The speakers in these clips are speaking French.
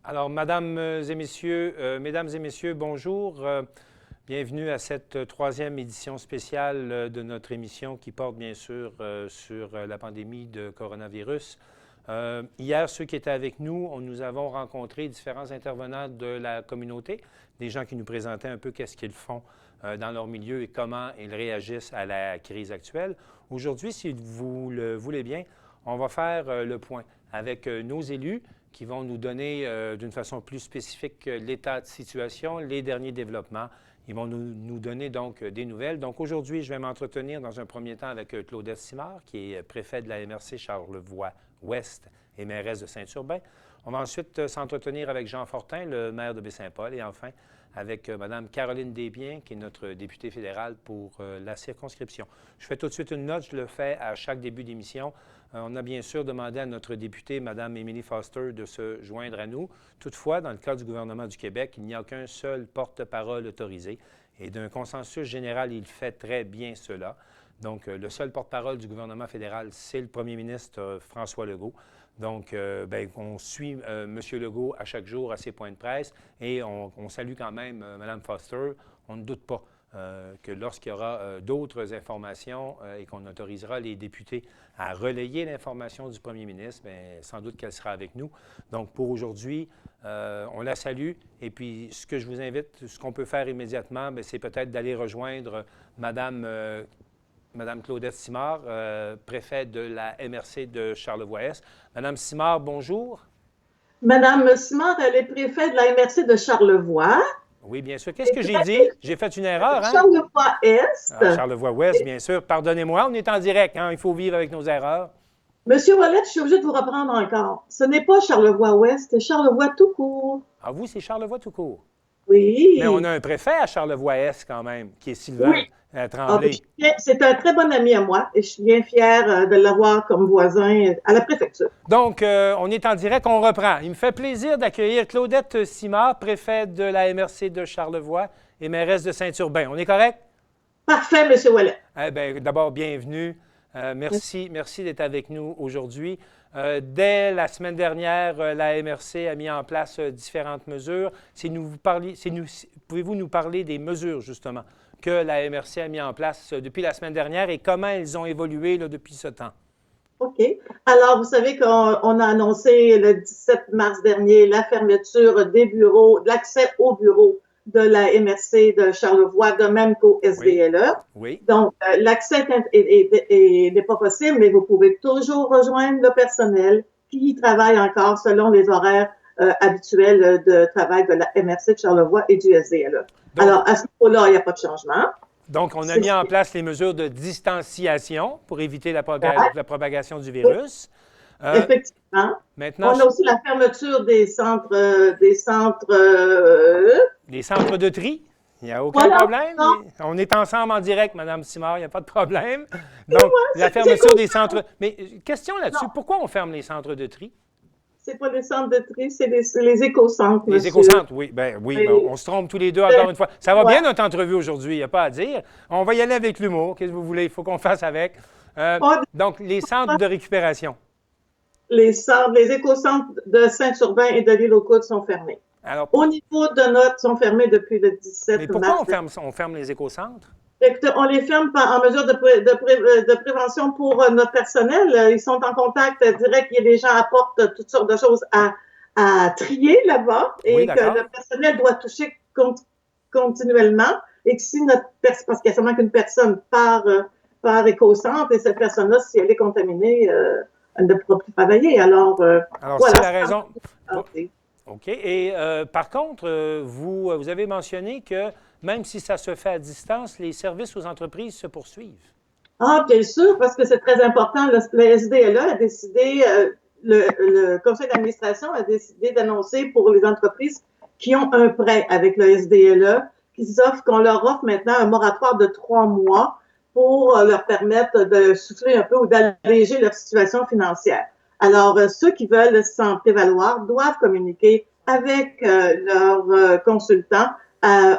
Alors, mesdames et messieurs, bonjour. Bienvenue à cette troisième édition spéciale de notre émission qui porte bien sûr sur la pandémie de coronavirus. Hier, ceux qui étaient avec nous, nous avons rencontré différents intervenants de la communauté, des gens qui nous présentaient un peu qu'est-ce qu'ils font dans leur milieu et comment ils réagissent à la crise actuelle. Aujourd'hui, si vous le voulez bien, on va faire le point avec nos élus qui vont nous donner d'une façon plus spécifique l'état de situation, les derniers développements. Ils vont nous donner donc des nouvelles. Donc aujourd'hui, je vais m'entretenir dans un premier temps avec Claudette Simard, qui est préfet de la MRC Charlevoix-Ouest et mairesse de Saint-Urbain. On va ensuite s'entretenir avec Jean Fortin, le maire de Baie-Saint-Paul, et enfin avec Mme Caroline Desbiens, qui est notre députée fédérale pour la circonscription. Je fais tout de suite une note, je le fais à chaque début d'émission. On a bien sûr demandé à notre députée, Mme Émilie Foster, de se joindre à nous. Toutefois, dans le cas du gouvernement du Québec, il n'y a qu'un seul porte-parole autorisé. Et d'un consensus général, il fait très bien cela. Donc, le seul porte-parole du gouvernement fédéral, c'est le premier ministre François Legault. Donc, on suit M. Legault à chaque jour à ses points de presse et on salue quand même Mme Foster. On ne doute pas que lorsqu'il y aura d'autres informations et qu'on autorisera les députés à relayer l'information du premier ministre, bien, sans doute qu'elle sera avec nous. Donc, pour aujourd'hui, on la salue. Et puis, ce que je vous invite, ce qu'on peut faire immédiatement, bien, c'est peut-être d'aller rejoindre Madame Claudette Simard, préfète de la MRC de Charlevoix-Est. Madame Simard, bonjour. Madame Simard, elle est préfète de la MRC de Charlevoix. Oui, bien sûr. Qu'est-ce que j'ai dit? J'ai fait une erreur, hein? Charlevoix-Est. Charlevoix-Ouest, bien sûr. Pardonnez-moi, on est en direct, hein? Il faut vivre avec nos erreurs. Monsieur Ouellet, je suis obligée de vous reprendre encore. Ce n'est pas Charlevoix-Ouest, c'est Charlevoix tout court. Ah, vous, c'est Charlevoix tout court. Oui. Mais on a un préfet à Charlevoix-Est quand même, qui est Sylvain Tremblay. C'est un très bon ami à moi et je suis bien fière de l'avoir comme voisin à la préfecture. Donc, on est en direct, on reprend. Il me fait plaisir d'accueillir Claudette Simard, préfète de la MRC de Charlevoix et mairesse de Saint-Urbain. On est correct? Parfait, Monsieur Ouellet. Eh bien, d'abord, bienvenue. Merci d'être avec nous aujourd'hui. Dès la semaine dernière, la MRC a mis en place différentes mesures. Pouvez-vous nous parler des mesures, justement, que la MRC a mis en place depuis la semaine dernière et comment elles ont évolué là, depuis ce temps? OK. Alors, vous savez qu'on a annoncé le 17 mars dernier la fermeture des bureaux, de l'accès aux bureaux de la MRC de Charlevoix, de même qu'au SDLE. Oui. Donc, l'accès n'est pas possible, mais vous pouvez toujours rejoindre le personnel qui travaille encore selon les horaires habituels de travail de la MRC de Charlevoix et du SDLE. Donc, alors, à ce niveau-là, il n'y a pas de changement. Donc, on a mis en place les mesures de distanciation pour éviter la propagation du virus. Effectivement. Maintenant, on a aussi la fermeture des centres... Les centres de tri. Il n'y a aucun problème. Non. On est ensemble en direct, Mme Simard, il n'y a pas de problème. Donc, la fermeture des centres... Mais question là-dessus, pourquoi on ferme les centres de tri? C'est pas les centres de tri, c'est les éco-centres. Les éco-centres, oui. Ben, on se trompe tous les deux encore une fois. Ça va bien notre entrevue aujourd'hui, il n'y a pas à dire. On va y aller avec l'humour. Qu'est-ce que vous voulez? Il faut qu'on fasse avec. Donc, les centres de récupération. Les éco-centres de Saint-Urbain et de l'île aux Coudes sont fermés. Alors, au niveau de notre, sont fermés depuis le 17 mars. Mais pourquoi on ferme les éco-centres? On les ferme en mesure de prévention pour notre personnel. Ils sont en contact direct. Les gens apportent toutes sortes de choses à trier là-bas et que le personnel doit toucher continuellement. Et que si parce qu'il y a seulement qu'une personne par éco-centre et cette personne-là, si elle est contaminée, elle ne pourra plus travailler. Alors voilà. C'est la raison. Okay. OK. Et par contre, vous avez mentionné que même si ça se fait à distance, les services aux entreprises se poursuivent. Ah, bien sûr, parce que c'est très important. Le SDLE a décidé, le conseil d'administration a décidé d'annoncer pour les entreprises qui ont un prêt avec le SDLE, qu'on leur offre maintenant un moratoire de 3 mois pour leur permettre de souffler un peu ou d'alléger leur situation financière. Alors, ceux qui veulent s'en prévaloir doivent communiquer avec leurs consultants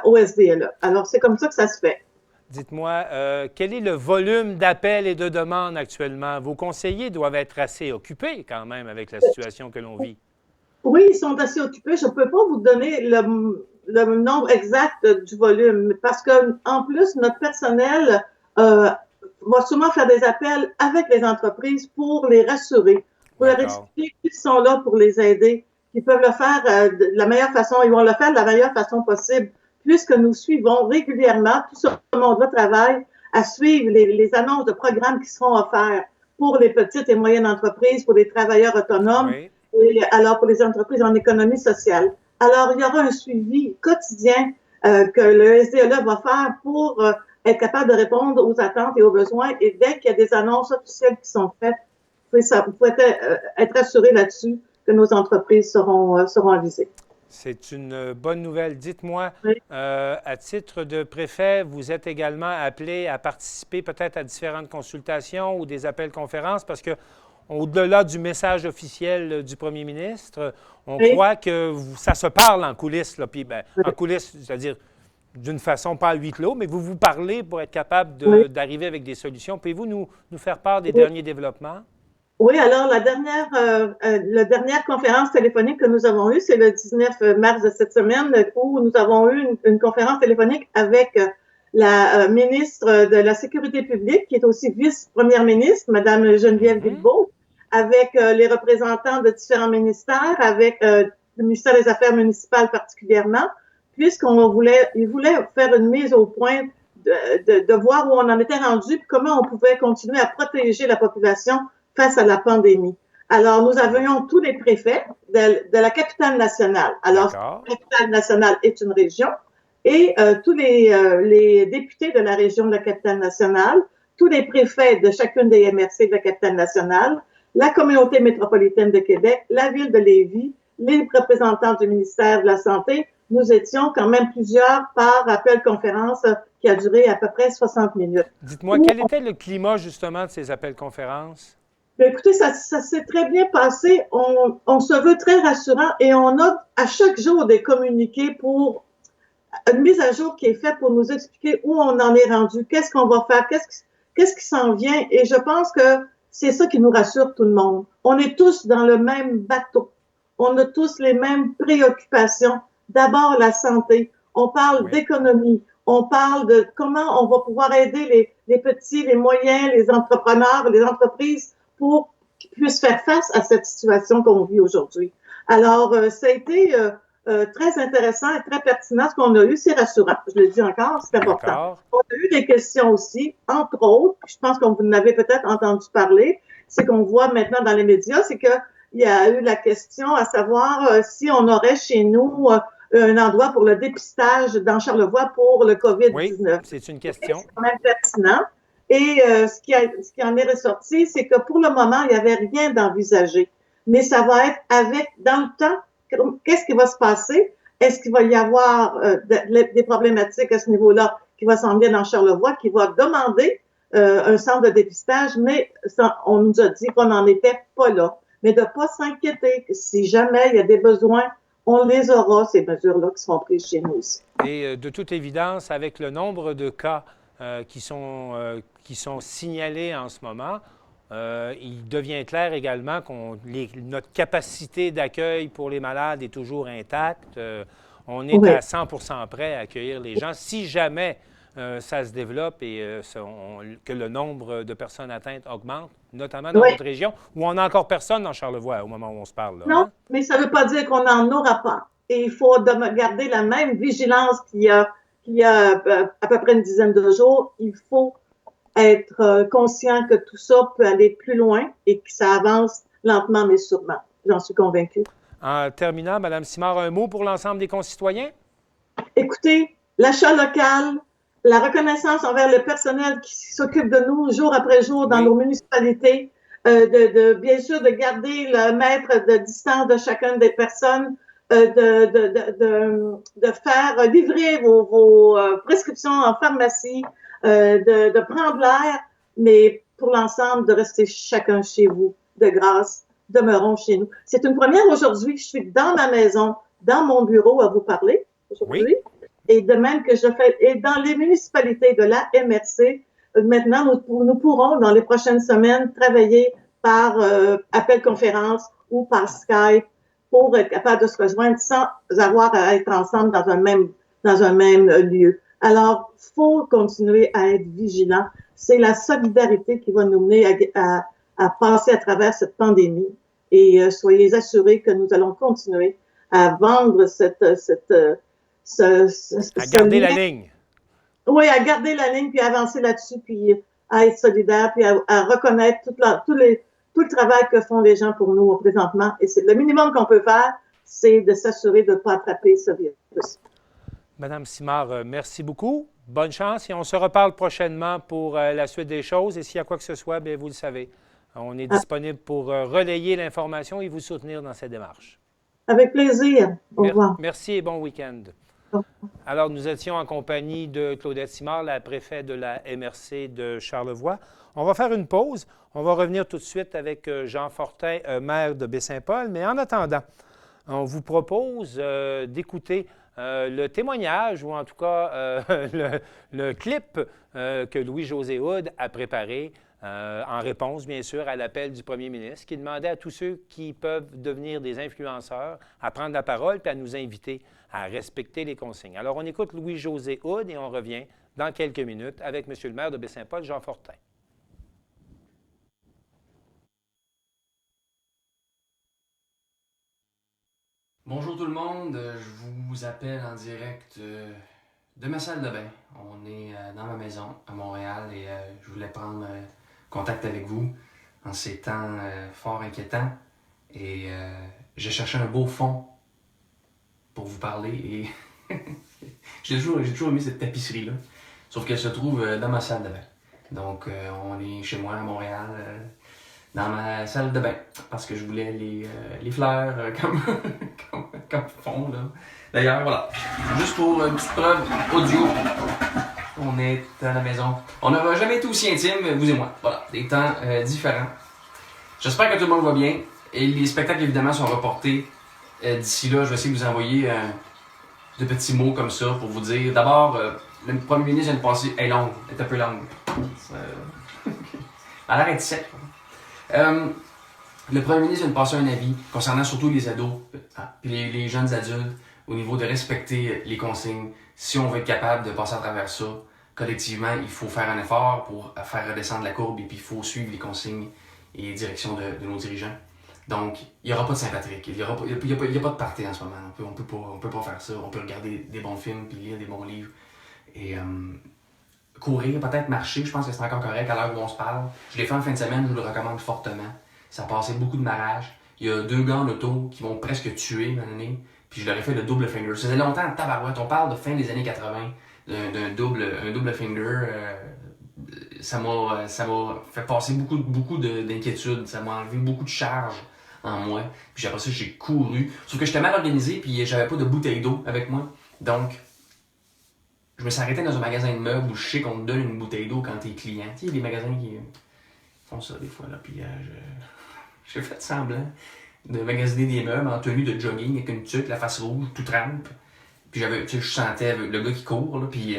au SDLE. Alors, c'est comme ça que ça se fait. Dites-moi, quel est le volume d'appels et de demandes actuellement? Vos conseillers doivent être assez occupés quand même avec la situation que l'on vit. Oui, ils sont assez occupés. Je ne peux pas vous donner le nombre exact du volume parce que en plus, notre personnel va souvent faire des appels avec les entreprises pour les rassurer, pour leur D'accord. expliquer qu'ils sont là pour les aider, qu'ils peuvent le faire de la meilleure façon. Ils vont le faire de la meilleure façon possible puisque nous suivons régulièrement, tout ce monde-là travaille à suivre les annonces de programmes qui seront offerts pour les petites et moyennes entreprises, pour les travailleurs autonomes, Oui. et alors pour les entreprises en économie sociale. Alors, il y aura un suivi quotidien que le SDLE va faire pour être capable de répondre aux attentes et aux besoins. Et dès qu'il y a des annonces officielles qui sont faites, vous pouvez être assuré là-dessus que nos entreprises seront avisées. C'est une bonne nouvelle. Dites-moi, Oui. à titre de préfet, vous êtes également appelé à participer peut-être à différentes consultations ou des appels conférences parce que au-delà du message officiel du premier ministre, on Oui. croit que ça se parle en coulisses. Là, puis, Oui. en coulisses, c'est-à-dire d'une façon pas à huis clos, mais vous parlez pour être capable Oui. d'arriver avec des solutions. Pouvez-vous nous faire part des Oui. derniers développements? Oui, alors la dernière conférence téléphonique que nous avons eue, c'est le 19 mars de cette semaine, où nous avons eu une conférence téléphonique avec la ministre de la Sécurité publique, qui est aussi vice-première ministre, Madame Geneviève Guilbeault, avec les représentants de différents ministères, avec le ministère des Affaires municipales particulièrement, ils voulaient faire une mise au point de voir où on en était rendu, puis comment on pouvait continuer à protéger la population face à la pandémie. Alors, nous avions tous les préfets de la capitale nationale. Alors, la capitale nationale est une région et tous les députés de la région de la capitale nationale, tous les préfets de chacune des MRC de la capitale nationale, la communauté métropolitaine de Québec, la ville de Lévis, les représentants du ministère de la Santé, nous étions quand même plusieurs par appel-conférence qui a duré à peu près 60 minutes. Dites-moi, quel était le climat justement de ces appels-conférences? Bien, écoutez, ça s'est très bien passé. On se veut très rassurant et on a à chaque jour des communiqués pour une mise à jour qui est faite pour nous expliquer où on en est rendu, qu'est-ce qu'on va faire, qu'est-ce qui s'en vient. Et je pense que c'est ça qui nous rassure tout le monde. On est tous dans le même bateau. On a tous les mêmes préoccupations. D'abord, la santé. On parle d'économie. On parle de comment on va pouvoir aider les petits, les moyens, les entrepreneurs, les entreprises pour qu'ils puissent faire face à cette situation qu'on vit aujourd'hui. Alors, ça a été très intéressant et très pertinent. Ce qu'on a eu, c'est rassurant. Je le dis encore, c'est important. On a eu des questions aussi, entre autres, je pense que vous en avez peut-être entendu parler, c'est qu'on voit maintenant dans les médias, c'est qu'il y a eu la question à savoir si on aurait chez nous un endroit pour le dépistage dans Charlevoix pour le COVID-19. Oui, c'est une question. C'est quand même pertinent. Et ce qui en est ressorti, c'est que pour le moment, il n'y avait rien d'envisagé. Mais ça va être dans le temps, qu'est-ce qui va se passer? Est-ce qu'il va y avoir des problématiques à ce niveau-là qui va s'en venir dans Charlevoix, qui va demander un centre de dépistage, mais on nous a dit qu'on n'en était pas là. Mais de ne pas s'inquiéter, si jamais il y a des besoins, on les aura, ces mesures-là qui seront prises chez nous aussi. Et de toute évidence, avec le nombre de cas qui sont signalés en ce moment, il devient clair également que notre capacité d'accueil pour les malades est toujours intacte. On est à 100% prêt à accueillir les gens. Si jamais ça se développe et que le nombre de personnes atteintes augmente, notamment dans notre région, où on n'a encore personne dans Charlevoix au moment où on se parle. Là, non, mais ça ne veut pas dire qu'on n'en aura pas. Et il faut garder la même vigilance qu'il y a à peu près une dizaine de jours. Il faut être conscient que tout ça peut aller plus loin et que ça avance lentement mais sûrement. J'en suis convaincue. En terminant, Mme Simard, un mot pour l'ensemble des concitoyens? Écoutez, l'achat local, la reconnaissance envers le personnel qui s'occupe de nous jour après jour dans nos municipalités, bien sûr de garder le mètre de distance de chacune des personnes, de faire livrer vos prescriptions en pharmacie, de prendre l'air, mais pour l'ensemble, de rester chacun chez vous. De grâce, demeurons chez nous. C'est une première aujourd'hui. Je suis dans ma maison, dans mon bureau à vous parler aujourd'hui. Oui. Et de même que je fais, et dans les municipalités de la MRC, maintenant, nous pourrons, dans les prochaines semaines, travailler par appel conférence ou par Skype pour être capable de se rejoindre sans avoir à être ensemble dans un même lieu. Alors, faut continuer à être vigilant. C'est la solidarité qui va nous mener à passer à travers cette pandémie. Et soyez assurés que nous allons continuer à vendre à garder la ligne. Oui, à garder la ligne, puis avancer là-dessus, puis à être solidaire, puis à reconnaître tout le travail que font les gens pour nous présentement. Et c'est le minimum qu'on peut faire, c'est de s'assurer de ne pas attraper ce virus. Madame Simard, merci beaucoup. Bonne chance et on se reparle prochainement pour la suite des choses. Et s'il y a quoi que ce soit, bien, vous le savez, on est disponible pour relayer l'information et vous soutenir dans cette démarche. Avec plaisir. Au revoir. Merci et bon week-end. Alors, nous étions en compagnie de Claudette Simard, la préfète de la MRC de Charlevoix. On va faire une pause. On va revenir tout de suite avec Jean Fortin, maire de Baie-Saint-Paul. Mais en attendant, on vous propose d'écouter le témoignage, ou en tout cas le clip que Louis-José Hood a préparé en réponse, bien sûr, à l'appel du premier ministre, qui demandait à tous ceux qui peuvent devenir des influenceurs à prendre la parole et à nous inviter à respecter les consignes. Alors, on écoute Louis-José Hood et on revient dans quelques minutes avec M. le maire de Baie-Saint-Paul, Jean Fortin. Bonjour tout le monde, je vous appelle en direct de ma salle de bain. On est dans ma maison à Montréal et je voulais prendre contact avec vous en ces temps fort inquiétants. Et j'ai cherché un beau fond pour vous parler et j'ai toujours aimé cette tapisserie-là, sauf qu'elle se trouve dans ma salle de bain. Donc on est chez moi à Montréal, dans ma salle de bain, parce que je voulais les fleurs comme fond, là. D'ailleurs, voilà, juste pour une petite preuve audio, on est à la maison. On n'aura jamais été aussi intime, vous et moi. Voilà, des temps différents. J'espère que tout le monde va bien. Et les spectacles, évidemment, sont reportés. D'ici là, je vais essayer de vous envoyer de petits mots comme ça pour vous dire. D'abord, le premier ministre vient de passer. Elle est longue, elle est un peu longue. Elle a l'air d'être sec. Le premier ministre vient de passer un avis concernant surtout les ados et les jeunes adultes au niveau de respecter les consignes. Si on veut être capable de passer à travers ça, collectivement, il faut faire un effort pour faire redescendre la courbe et puis il faut suivre les consignes et les directions de nos dirigeants. Donc, il n'y aura pas de Saint-Patrick, il n'y a pas de party en ce moment. On peut pas faire ça. On peut regarder des bons films puis lire des bons livres. Et courir, peut-être marcher, je pense que c'est encore correct à l'heure où on se parle. Je l'ai fait en fin de semaine, je vous le recommande fortement. Ça a passé beaucoup de mariages. Il y a 2 gars en auto qui m'ont presque tué une année, puis je leur ai fait le double finger. Ça faisait longtemps en tabarouette. On parle de fin des années 80, d'un double finger. Ça m'a fait passer beaucoup d'inquiétudes. Ça m'a enlevé beaucoup de charge en moi. Puis après ça, j'ai couru. Sauf que j'étais mal organisé, puis j'avais pas de bouteille d'eau avec moi. Donc, je me suis arrêté dans un magasin de meubles où je sais qu'on te donne une bouteille d'eau quand t'es client. Tu sais, il y a des magasins qui font ça des fois, là. Puis j'ai fait semblant de magasiner des meubles en tenue de jogging avec une tuque, la face rouge, tout trempe. Puis tu sais, je sentais le gars qui court, là. Puis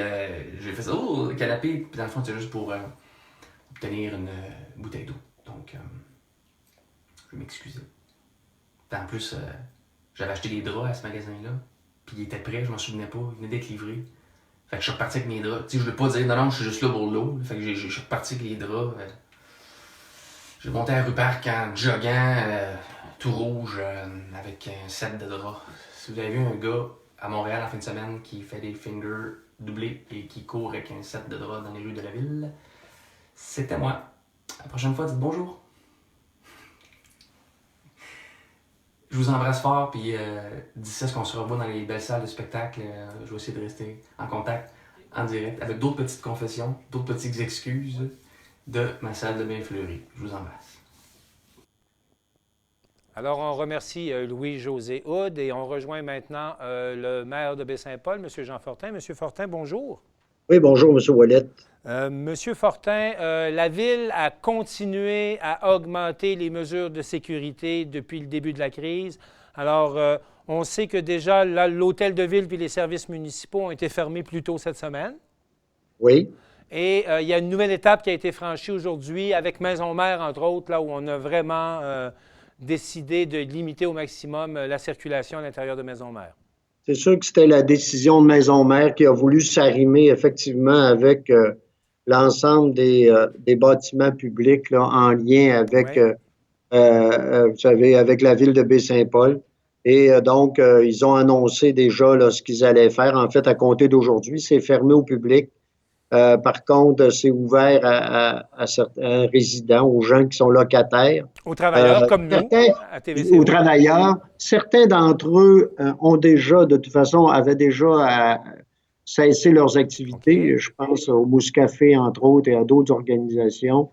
j'ai fait ça, oh, le canapé. Puis dans le fond, c'est juste pour obtenir une bouteille d'eau. Donc, je m'excusais. En plus, j'avais acheté des draps à ce magasin-là. Puis il était prêt, je m'en souvenais pas. Il venait d'être livré. Fait que je suis reparti avec mes draps. Tu sais, je voulais pas dire non, je suis juste là pour l'eau. Fait que je suis reparti avec les draps. J'ai monté à la rue Parc en joguant, tout rouge, avec un set de draps. Si vous avez vu un gars à Montréal en fin de semaine qui fait des fingers doublés et qui court avec un set de draps dans les rues de la ville, c'était moi. La prochaine fois, dites bonjour. Je vous embrasse fort, puis d'ici à ce qu'on se revoit dans les belles salles de spectacle, je vais essayer de rester en contact, en direct, avec d'autres petites confessions, d'autres petites excuses de ma salle de bain fleurie. Je vous embrasse. Alors, on remercie Louis-José Hood et on rejoint maintenant le maire de Baie-Saint-Paul, M. Jean Fortin. M. Fortin, bonjour. Oui, bonjour, M. Ouellet. Monsieur Fortin, la Ville a continué à augmenter les mesures de sécurité depuis le début de la crise. Alors, on sait que déjà, l'hôtel de ville puis les services municipaux ont été fermés plus tôt cette semaine. Oui. Et il y a une nouvelle étape qui a été franchie aujourd'hui avec Maison Mère, entre autres, là où on a vraiment décidé de limiter au maximum la circulation à l'intérieur de Maisons-Mères? C'est sûr que c'était la décision de Maisons-Mères qui a voulu s'arrimer effectivement avec l'ensemble des bâtiments publics là, en lien avec, Ouais. vous savez, avec la ville de Baie-Saint-Paul. Et donc, ils ont annoncé déjà là, ce qu'ils allaient faire. En fait, à compter d'aujourd'hui, c'est fermé au public. Par contre, c'est ouvert à certains résidents, aux gens qui sont locataires. Aux travailleurs comme nous, Certains, à aux TVCO. travailleurs, certains d'entre eux ont déjà, de toute façon, avaient déjà cessé leurs activités. OK. Je pense au Mouscafé, entre autres, et à d'autres organisations,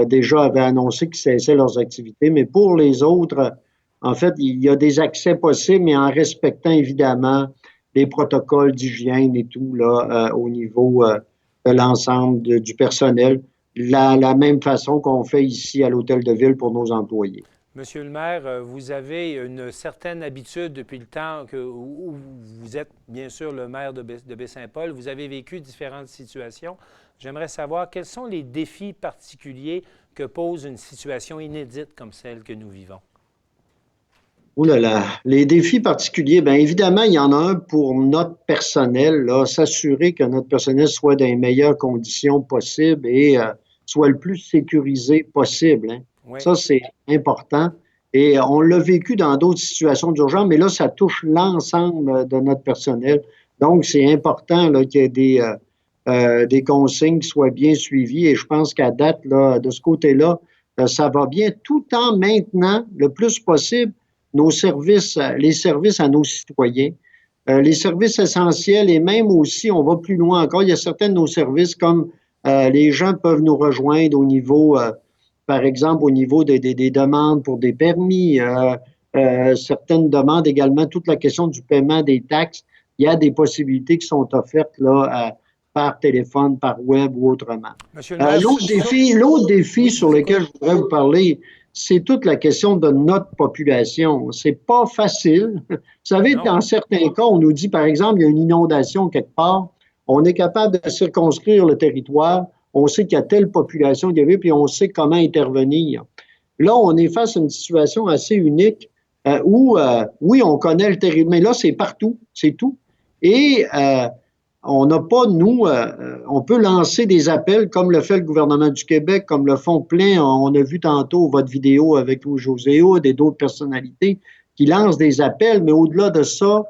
déjà avaient annoncé qu'ils cessaient leurs activités. Mais pour les autres, en fait, il y a des accès possibles, mais en respectant évidemment les protocoles d'hygiène et tout, là, au niveau de l'ensemble du personnel, la même façon qu'on fait ici à l'Hôtel de Ville pour nos employés. Monsieur le maire, vous avez une certaine habitude depuis le temps où vous êtes bien sûr le maire de Baie-Saint-Paul. Vous avez vécu différentes situations. J'aimerais savoir quels sont les défis particuliers que pose une situation inédite comme celle que nous vivons. Ouh là là, les défis particuliers, bien évidemment, il y en a un pour notre personnel, là, s'assurer que notre personnel soit dans les meilleures conditions possibles et soit le plus sécurisé possible, hein. Oui. Ça, c'est important. Et on l'a vécu dans d'autres situations d'urgence, mais là, ça touche l'ensemble de notre personnel. Donc, c'est important là, qu'il y ait des consignes qui soient bien suivies. Et je pense qu'à date, là, de ce côté-là, ça va bien, tout en maintenant le plus possible nos services, les services à nos citoyens, les services essentiels et même aussi, on va plus loin encore, il y a certains de nos services comme les gens peuvent nous rejoindre au niveau, par exemple, au niveau des demandes pour des permis, certaines demandes également, toute la question du paiement des taxes, il y a des possibilités qui sont offertes là, par téléphone, par web ou autrement. Monsieur le maire, L'autre défi oui, sur lequel je voudrais vous parler, c'est toute la question de notre population. C'est pas facile. Vous savez, non. dans certains cas, on nous dit, par exemple, il y a une inondation quelque part, on est capable de circonscrire le territoire, on sait qu'il y a telle population qui y a, puis on sait comment intervenir. Là, on est face à une situation assez unique où, oui, on connaît le territoire, mais là, c'est partout, c'est tout. Et on n'a pas, nous, on peut lancer des appels comme le fait le gouvernement du Québec, comme le font plein. On a vu tantôt votre vidéo avec Louis-José Hood et d'autres personnalités qui lancent des appels, mais au-delà de ça,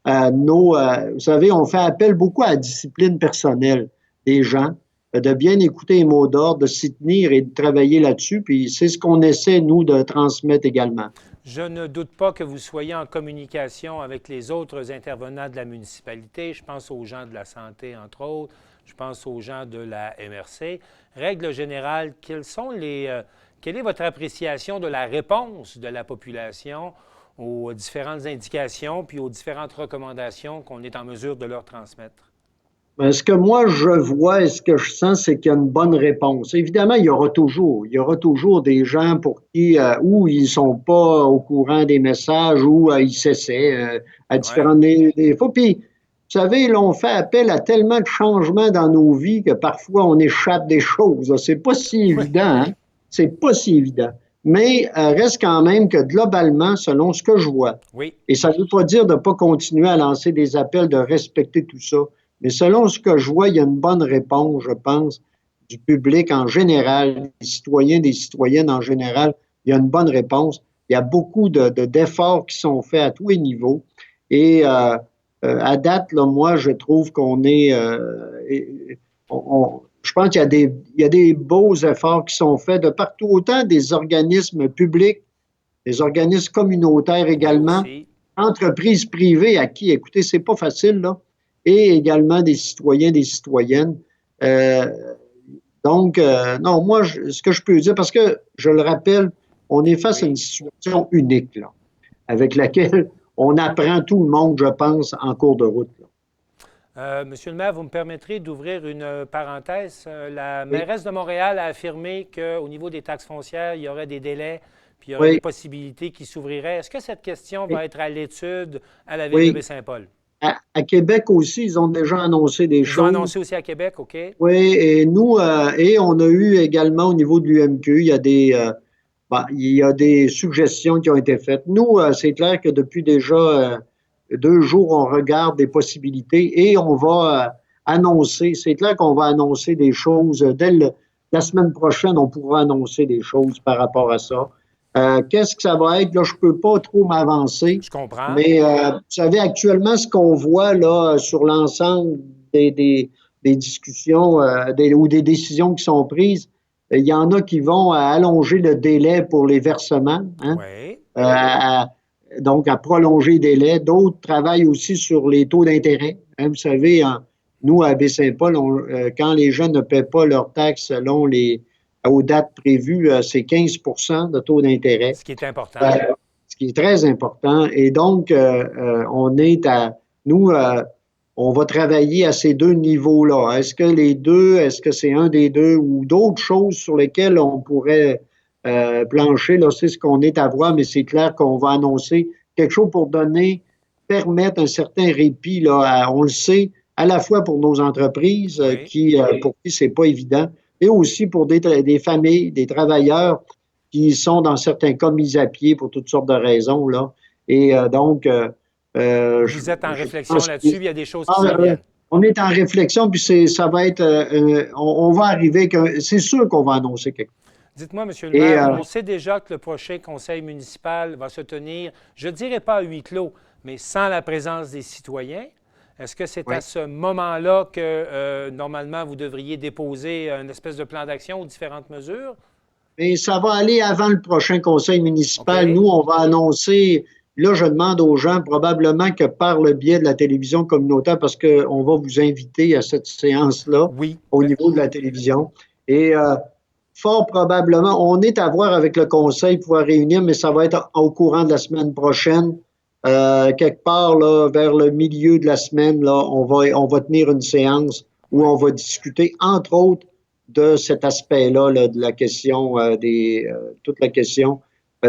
vous savez, on fait appel beaucoup à la discipline personnelle des gens, de bien écouter les mots d'ordre, de s'y tenir et de travailler là-dessus. Puis c'est ce qu'on essaie, nous, de transmettre également. Je ne doute pas que vous soyez en communication avec les autres intervenants de la municipalité. Je pense aux gens de la santé, entre autres. Je pense aux gens de la MRC. Règle générale, quelle est votre appréciation de la réponse de la population aux différentes indications puis aux différentes recommandations qu'on est en mesure de leur transmettre? Ben, ce que moi je vois et ce que je sens, c'est qu'il y a une bonne réponse. Évidemment, il y aura toujours des gens pour qui, ou ils sont pas au courant des messages, ou ils s'essaient à différentes des fois. Puis, vous savez, là, on fait appel à tellement de changements dans nos vies que parfois on échappe des choses. C'est pas si évident, hein? C'est pas si évident. Mais reste quand même que globalement, selon ce que je vois, et ça ne veut pas dire de ne pas continuer à lancer des appels, de respecter tout ça. Mais selon ce que je vois, il y a une bonne réponse, je pense, du public en général, des citoyens, des citoyennes en général. Il y a une bonne réponse. Il y a beaucoup d'efforts qui sont faits à tous les niveaux. Et à date, là, moi, je trouve qu'on est... je pense qu'il y a des beaux efforts qui sont faits de partout, autant des organismes publics, des organismes communautaires également, entreprises privées à qui, écoutez, c'est pas facile, là, et également des citoyens, des citoyennes. Donc, non, moi, ce que je peux dire, parce que, je le rappelle, on est face à une situation unique, là, avec laquelle on apprend tout le monde, je pense, en cours de route. Monsieur le maire, vous me permettrez d'ouvrir une parenthèse. La mairesse de Montréal a affirmé qu'au niveau des taxes foncières, il y aurait des délais, puis il y aurait des possibilités qui s'ouvriraient. Est-ce que cette question va être à l'étude à la ville de Baie-Saint-Paul? À Québec aussi, ils ont déjà annoncé des choses. Ils ont annoncé aussi à Québec, OK. Oui, et nous, et on a eu également au niveau de l'UMQ, il y a il y a des suggestions qui ont été faites. Nous, c'est clair que depuis déjà 2 jours, on regarde des possibilités et on va annoncer, c'est clair qu'on va annoncer des choses. Dès la semaine prochaine, on pourra annoncer des choses par rapport à ça. Qu'est-ce que ça va être? Là, je peux pas trop m'avancer. Je comprends. Mais vous savez, actuellement, ce qu'on voit là sur l'ensemble des discussions ou des décisions qui sont prises, il y en a qui vont allonger le délai pour les versements, hein? Oui. Donc à prolonger les délais. D'autres travaillent aussi sur les taux d'intérêt. Hein, vous savez, nous, à Baie-Saint-Paul, quand les gens ne paient pas leurs taxes selon aux dates prévues, c'est 15 de taux d'intérêt. Ce qui est important. Ce qui est très important. Et donc, on va travailler à ces 2 niveaux-là. Est-ce que c'est un des 2 ou d'autres choses sur lesquelles on pourrait plancher? Là, c'est ce qu'on est à voir, mais c'est clair qu'on va annoncer quelque chose pour permettre un certain répit, là, on le sait, à la fois pour nos entreprises, pour qui c'est pas évident, et aussi pour des familles, des travailleurs qui sont dans certains cas mis à pied pour toutes sortes de raisons, là. Et donc... vous êtes en réflexion là-dessus, il y a des choses qui s'en viennent. On est en réflexion, puis ça va être... on va arriver... C'est sûr qu'on va annoncer quelque chose. Dites-moi, M. le maire, on sait déjà que le prochain conseil municipal va se tenir, je ne dirais pas à huis clos, mais sans la présence des citoyens. Est-ce que c'est à ce moment-là que, normalement, vous devriez déposer une espèce de plan d'action ou différentes mesures? Mais ça va aller avant le prochain conseil municipal. Nous, on va annoncer... Là, je demande aux gens probablement que par le biais de la télévision communautaire, parce qu'on va vous inviter à cette séance-là au niveau de la télévision. Et fort probablement, on est à voir avec le conseil pour réunir, mais ça va être au courant de la semaine prochaine. Quelque part, là, vers le milieu de la semaine, là, on va tenir une séance où on va discuter, entre autres, de cet aspect-là, là, de la question toute la question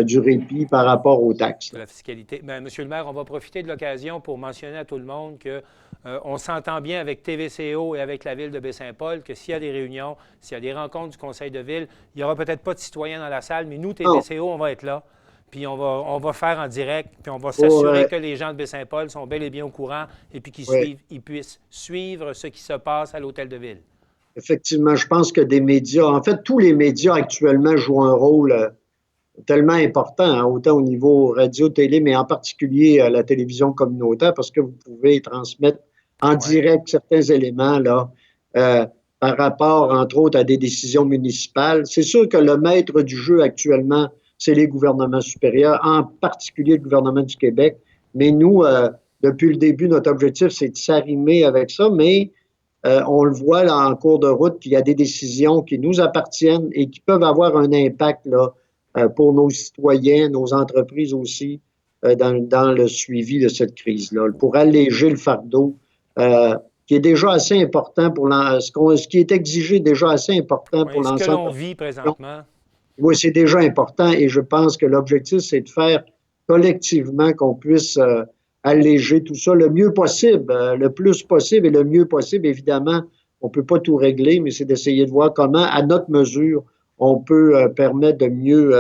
du répit par rapport aux taxes. De la fiscalité. Bien, Monsieur le maire, on va profiter de l'occasion pour mentionner à tout le monde qu'on s'entend bien avec TVCO et avec la ville de Baie-Saint-Paul, que s'il y a des réunions, s'il y a des rencontres du conseil de ville, il n'y aura peut-être pas de citoyens dans la salle, mais nous, TVCO, on va être là. Puis on va faire en direct, puis on va s'assurer que les gens de Baie-Saint-Paul sont bel et bien au courant et puis qu'ils puissent suivre ce qui se passe à l'hôtel de ville. Effectivement, je pense que des médias, en fait, tous les médias actuellement jouent un rôle tellement important, hein, autant au niveau radio, télé, mais en particulier à la télévision communautaire, parce que vous pouvez transmettre en direct certains éléments là, par rapport, entre autres, à des décisions municipales. C'est sûr que le maître du jeu actuellement, c'est les gouvernements supérieurs, en particulier le gouvernement du Québec. Mais nous, depuis le début, notre objectif, c'est de s'arrimer avec ça, mais on le voit là en cours de route qu'il y a des décisions qui nous appartiennent et qui peuvent avoir un impact là, pour nos citoyens, nos entreprises aussi, dans le suivi de cette crise-là, pour alléger le fardeau qui est déjà assez important pour ce qui est exigé déjà assez important pour l'ensemble. Ce que l'on vit présentement. Oui, c'est déjà important et je pense que l'objectif, c'est de faire collectivement qu'on puisse alléger tout ça le mieux possible, le plus possible et le mieux possible. Évidemment, on ne peut pas tout régler, mais c'est d'essayer de voir comment, à notre mesure, on peut permettre de mieux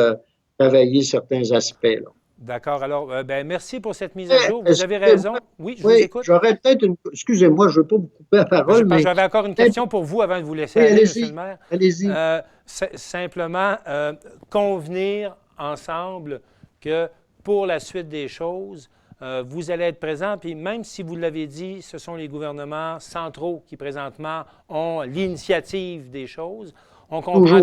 travailler certains aspects. Là. D'accord. Alors, merci pour cette mise à jour. Vous avez raison. Oui, je vous écoute. J'aurais peut-être excusez-moi, je ne veux pas vous couper la parole, mais... J'avais encore une question pour vous avant de vous laisser aller, Monsieur le maire. Allez-y. Simplement, convenir ensemble que pour la suite des choses, vous allez être présent, puis même si vous l'avez dit, ce sont les gouvernements centraux qui présentement ont l'initiative des choses. On comprend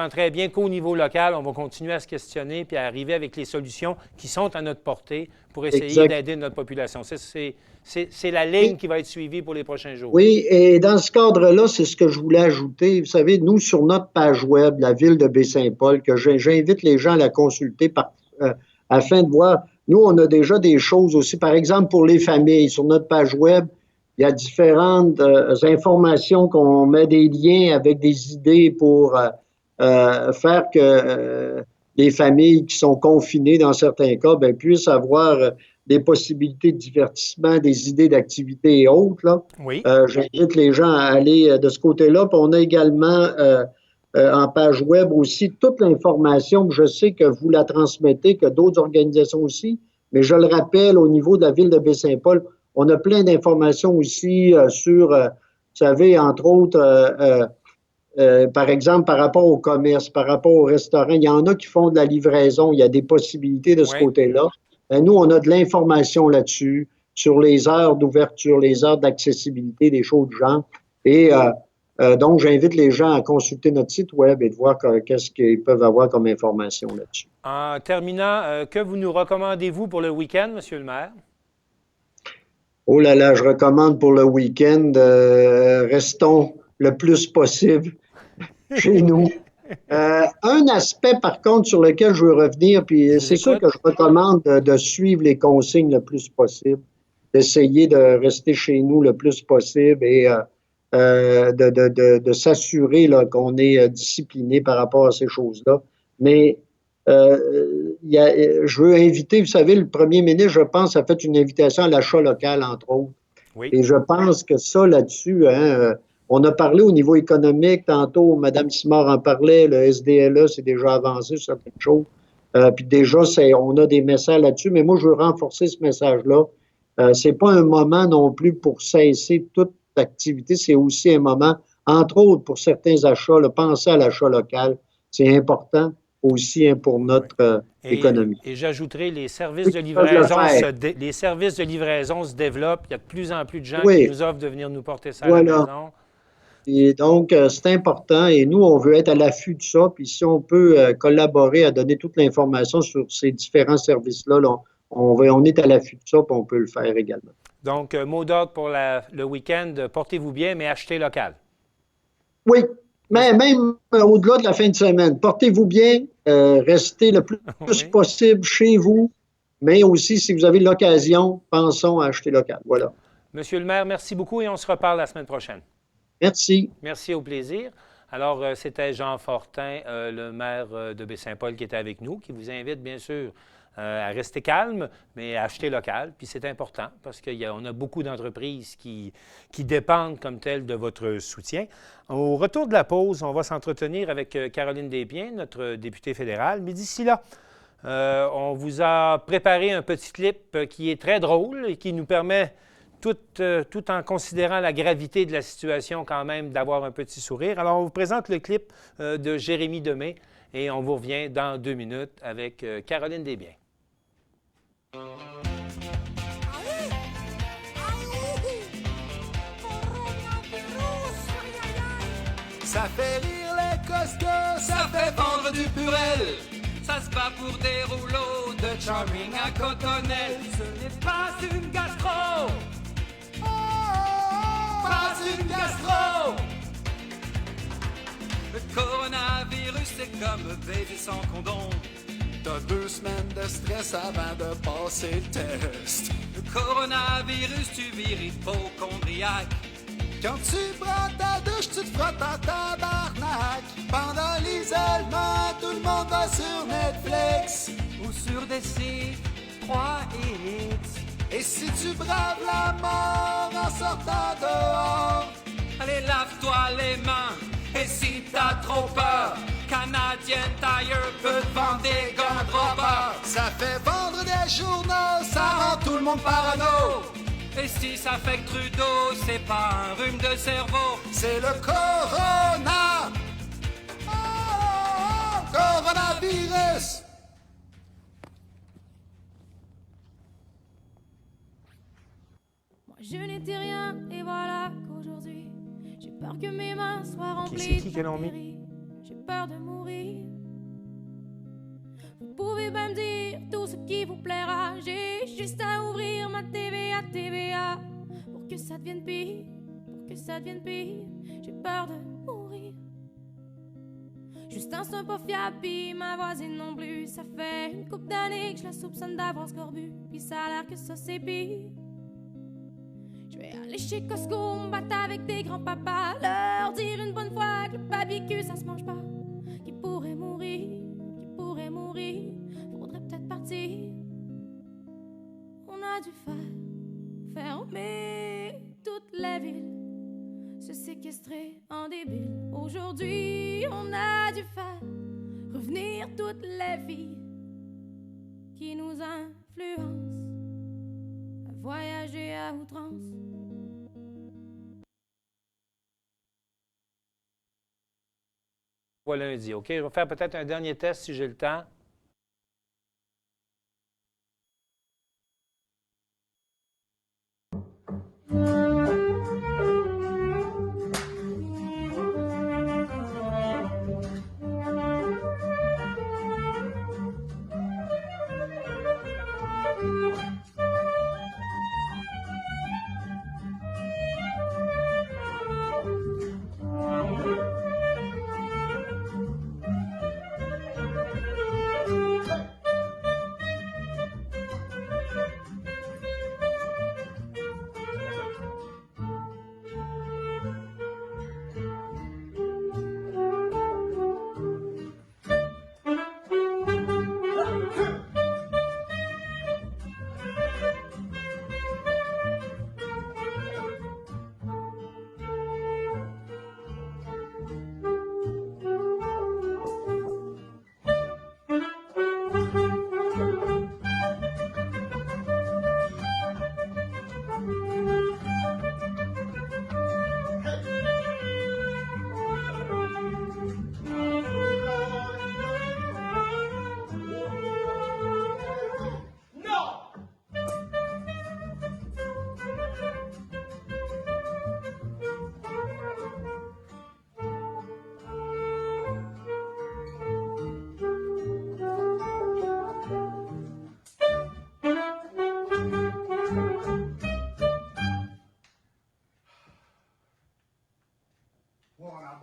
très bien qu'au niveau local, on va continuer à se questionner puis à arriver avec les solutions qui sont à notre portée pour essayer d'aider notre population. C'est la ligne qui va être suivie pour les prochains jours. Oui, et dans ce cadre-là, c'est ce que je voulais ajouter. Vous savez, nous, sur notre page web, la ville de Baie-Saint-Paul, que j'invite les gens à la consulter afin de voir. Nous, on a déjà des choses aussi. Par exemple, pour les familles, sur notre page web, il y a différentes informations qu'on met des liens avec des idées pour faire que les familles qui sont confinées dans certains cas puissent avoir des possibilités de divertissement, des idées d'activités et autres. Là. Oui. J'invite les gens à aller de ce côté-là. Puis on a également en page web aussi toute l'information. Je sais que vous la transmettez, que d'autres organisations aussi, mais je le rappelle, au niveau de la ville de Baie-Saint-Paul, on a plein d'informations aussi sur, vous savez, entre autres, par exemple, par rapport au commerce, par rapport au restaurant, il y en a qui font de la livraison, il y a des possibilités de ce côté-là. Nous, on a de l'information là-dessus, sur les heures d'ouverture, les heures d'accessibilité, des choses du genre. Et donc, j'invite les gens à consulter notre site web et de voir qu'est-ce qu'ils peuvent avoir comme information là-dessus. En terminant, que vous nous recommandez-vous pour le week-end, Monsieur le maire? Oh là là, je recommande pour le week-end, restons le plus possible chez nous. Un aspect, par contre, sur lequel je veux revenir, puis c'est sûr que je recommande de suivre les consignes le plus possible, d'essayer de rester chez nous le plus possible et de s'assurer qu'on est discipliné par rapport à ces choses-là. Mais je veux inviter, vous savez, le premier ministre, je pense, a fait une invitation à l'achat local, entre autres. Oui. Et je pense que ça, là-dessus, on a parlé au niveau économique, tantôt, Mme Simard en parlait, le SDLE, c'est déjà avancé sur certaines choses. Puis déjà, on a des messages là-dessus, mais moi, je veux renforcer ce message-là. C'est pas un moment non plus pour cesser toute activité, c'est aussi un moment, entre autres, pour certains achats, penser à l'achat local. C'est important aussi pour notre économie. Et j'ajouterai, les services de livraison se développent. Il y a de plus en plus de gens qui nous offrent de venir nous porter ça à la maison. Et donc, c'est important et nous, on veut être à l'affût de ça. Puis si on peut collaborer à donner toute l'information sur ces différents services-là, on est à l'affût de ça puis on peut le faire également. Donc, mot d'ordre pour le week-end, portez-vous bien, mais achetez local. Oui, mais même au-delà de la fin de semaine, portez-vous bien, restez le plus possible chez vous, mais aussi, si vous avez l'occasion, pensons à acheter local. Voilà. Monsieur le maire, merci beaucoup et on se reparle la semaine prochaine. Merci. Merci, au plaisir. Alors, c'était Jean Fortin, le maire de Baie-Saint-Paul, qui était avec nous, qui vous invite, bien sûr, à rester calme, mais à acheter local. Puis c'est important parce qu'on a beaucoup d'entreprises qui dépendent comme telles de votre soutien. Au retour de la pause, on va s'entretenir avec Caroline Desbiens, notre députée fédérale. Mais d'ici là, on vous a préparé un petit clip qui est très drôle et qui nous permet, tout en considérant la gravité de la situation quand même, d'avoir un petit sourire. Alors, on vous présente le clip de Jérémy Demé et on vous revient dans 2 minutes avec Caroline Desbiens. Ça fait rire les Costco, ça fait vendre du purel. Ça se bat pour des rouleaux de charming à Cottonelle. Ce n'est pas une gastro. Pas une gastro. Le coronavirus, c'est comme baiser sans condom. T'as 2 semaines de stress avant de passer le test. Le coronavirus, tu vires hypochondriaque. Quand tu prends ta douche, tu te frottes en tabarnak. Pendant l'isolement, tout le monde va sur Netflix ou sur des sites 3X. Et si tu braves la mort en sortant dehors, allez, lave-toi les mains. Et si t'as trop peur, Canadian Tire peut te vendre des gants de robot. Ça fait vendre des journaux, ça rend tout le monde parano. Et si ça fait que Trudeau, c'est pas un rhume de cerveau, c'est le corona. Coronavirus. Moi je n'étais rien et voilà qu'aujourd'hui j'ai peur que mes mains soient remplies de bactéries. J'ai peur de mourir. Vous pouvez pas me dire tout ce qui vous plaira. J'ai juste à ouvrir ma TVA pour que ça devienne pire, pour que ça devienne pire. J'ai peur de mourir. Justin c'est pas fiable, puis ma voisine non plus. Ça fait une couple d'années que je la soupçonne d'avoir scorbut, puis ça a l'air que ça c'est pire. Je vais aller chez Costco, me battre avec des grands-papas, leur dire une bonne fois que le barbecue ça se mange pas, qui pourrait mourir, faudrait peut-être partir. On a dû fermer toute la ville. Je sais que orchestré en débile. Aujourd'hui, on a dû faire revenir toutes les vies qui nous influencent à voyager à outrance. Voilà lundi. OK, je vais faire peut-être un dernier test si j'ai le temps.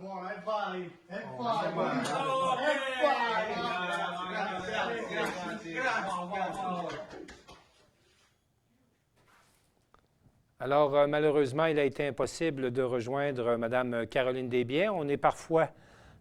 Buona, e vai, e vai. Alors, malheureusement, il a été impossible de rejoindre Mme Caroline Desbiens. On est parfois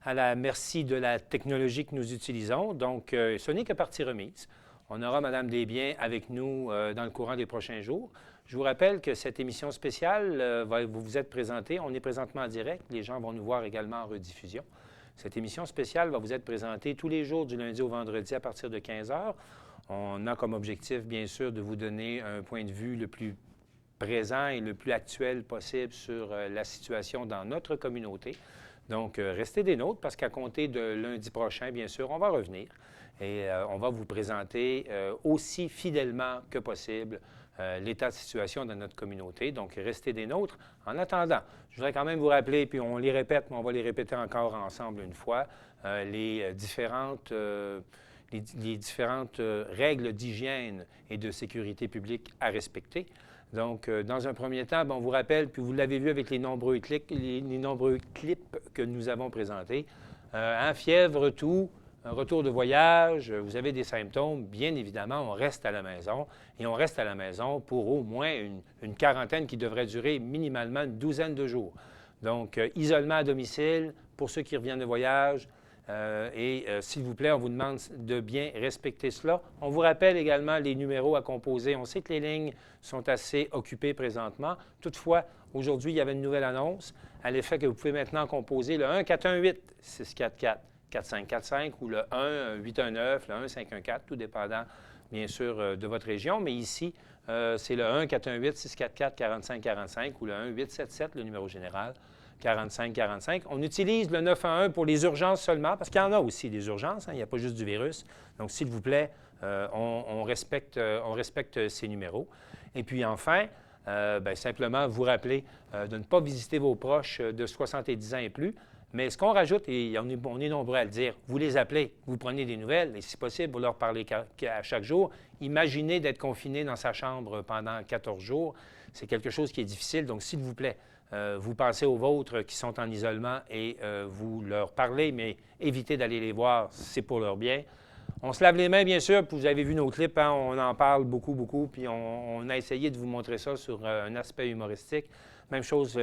à la merci de la technologie que nous utilisons, donc ce n'est que partie remise. On aura Mme Desbiens avec nous dans le courant des prochains jours. Je vous rappelle que cette émission spéciale va vous être présentée. On est présentement en direct. Les gens vont nous voir également en rediffusion. Cette émission spéciale va vous être présentée tous les jours du lundi au vendredi à partir de 15 h. On a comme objectif, bien sûr, de vous donner un point de vue le plus présent et le plus actuel possible sur la situation dans notre communauté. Donc, restez des nôtres parce qu'à compter de lundi prochain, bien sûr, on va revenir et on va vous présenter aussi fidèlement que possible l'état de situation dans notre communauté. Donc, restez des nôtres. En attendant, je voudrais quand même vous rappeler, puis on les répète, mais on va les répéter encore ensemble une fois, les différentes règles d'hygiène et de sécurité publique à respecter. Donc, dans un premier temps, on vous rappelle, puis vous l'avez vu avec les nombreux clips que nous avons présentés, fièvre, toux, un retour de voyage, vous avez des symptômes, bien évidemment, on reste à la maison. Et on reste à la maison pour au moins une quarantaine qui devrait durer minimalement une douzaine de jours. Donc, isolement à domicile pour ceux qui reviennent de voyage. S'il vous plaît, on vous demande de bien respecter cela. On vous rappelle également les numéros à composer. On sait que les lignes sont assez occupées présentement. Toutefois, aujourd'hui, il y avait une nouvelle annonce à l'effet que vous pouvez maintenant composer le 1-418-644-4545 ou le 1-819, le 1-514, tout dépendant, bien sûr, de votre région. Mais ici, c'est le 1-418-644-4545 ou le 1-877, le numéro général. 45-45. On utilise le 911 pour les urgences seulement, parce qu'il y en a aussi des urgences, il n'y a pas juste du virus. Donc, s'il vous plaît, on respecte ces numéros. Et puis, enfin, simplement vous rappeler de ne pas visiter vos proches de 70 ans et plus. Mais ce qu'on rajoute, et on est nombreux à le dire, vous les appelez, vous prenez des nouvelles, et si possible, vous leur parlez à chaque jour. Imaginez d'être confiné dans sa chambre pendant 14 jours. C'est quelque chose qui est difficile, donc s'il vous plaît, vous pensez aux vôtres qui sont en isolement et vous leur parlez, mais évitez d'aller les voir, c'est pour leur bien. On se lave les mains, bien sûr, puis vous avez vu nos clips, on en parle beaucoup, puis on a essayé de vous montrer ça sur un aspect humoristique. Même chose,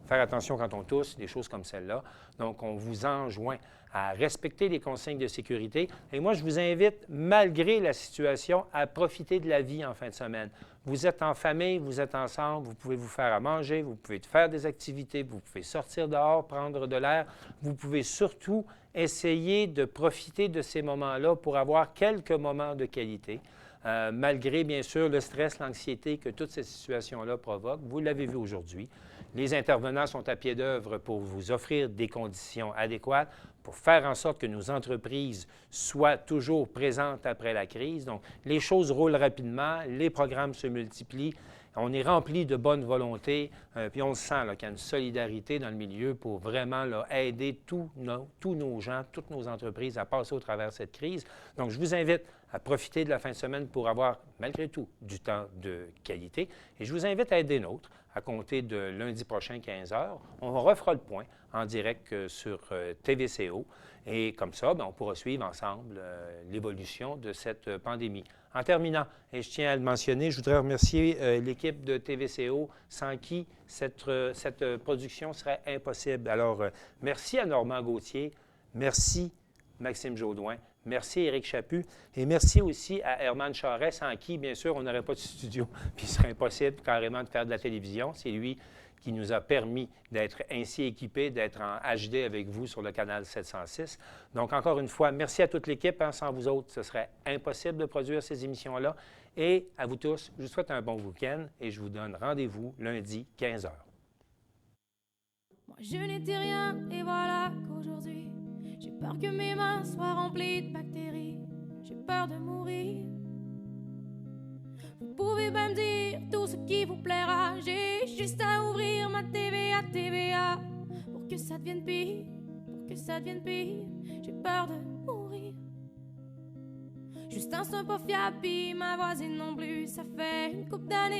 faire attention quand on tousse, des choses comme celle-là. Donc, on vous enjoint à respecter les consignes de sécurité. Et moi, je vous invite, malgré la situation, à profiter de la vie en fin de semaine. Vous êtes en famille, vous êtes ensemble, vous pouvez vous faire à manger, vous pouvez faire des activités, vous pouvez sortir dehors, prendre de l'air. Vous pouvez surtout essayer de profiter de ces moments-là pour avoir quelques moments de qualité. Malgré, bien sûr, le stress, l'anxiété que toutes ces situations-là provoquent. Vous l'avez vu aujourd'hui. Les intervenants sont à pied d'œuvre pour vous offrir des conditions adéquates, pour faire en sorte que nos entreprises soient toujours présentes après la crise. Donc, les choses roulent rapidement, les programmes se multiplient. On est rempli de bonne volonté, puis on le sent qu'il y a une solidarité dans le milieu pour vraiment là, aider tous nos gens, toutes nos entreprises à passer au travers de cette crise. Donc, je vous invite à profiter de la fin de semaine pour avoir, malgré tout, du temps de qualité. Et je vous invite à être des nôtres à compter de lundi prochain, 15 h. On refera le point en direct sur TVCO. Et comme ça, bien, on pourra suivre ensemble l'évolution de cette pandémie. En terminant, et je tiens à le mentionner, je voudrais remercier l'équipe de TVCO, sans qui cette production serait impossible. Alors, merci à Normand Gauthier, merci Maxime Jaudoin, merci Éric Chaput et merci aussi à Herman Charest, sans qui, bien sûr, on n'aurait pas de studio, puis il serait impossible carrément de faire de la télévision. C'est lui qui nous a permis d'être ainsi équipés, d'être en HD avec vous sur le canal 706. Donc, encore une fois, merci à toute l'équipe. Sans vous autres, ce serait impossible de produire ces émissions-là. Et à vous tous, je vous souhaite un bon week-end et je vous donne rendez-vous lundi, 15 h. Moi, je n'étais rien et voilà qu'aujourd'hui, j'ai peur que mes mains soient remplies de bactéries. J'ai peur de mourir. Vous pouvez pas me dire tout ce qui vous plaira. J'ai juste à ouvrir ma TVA pour que ça devienne pire, pour que ça devienne pire. J'ai peur de mourir. Juste un son pas fiable, puis ma voisine non plus. Ça fait une couple d'années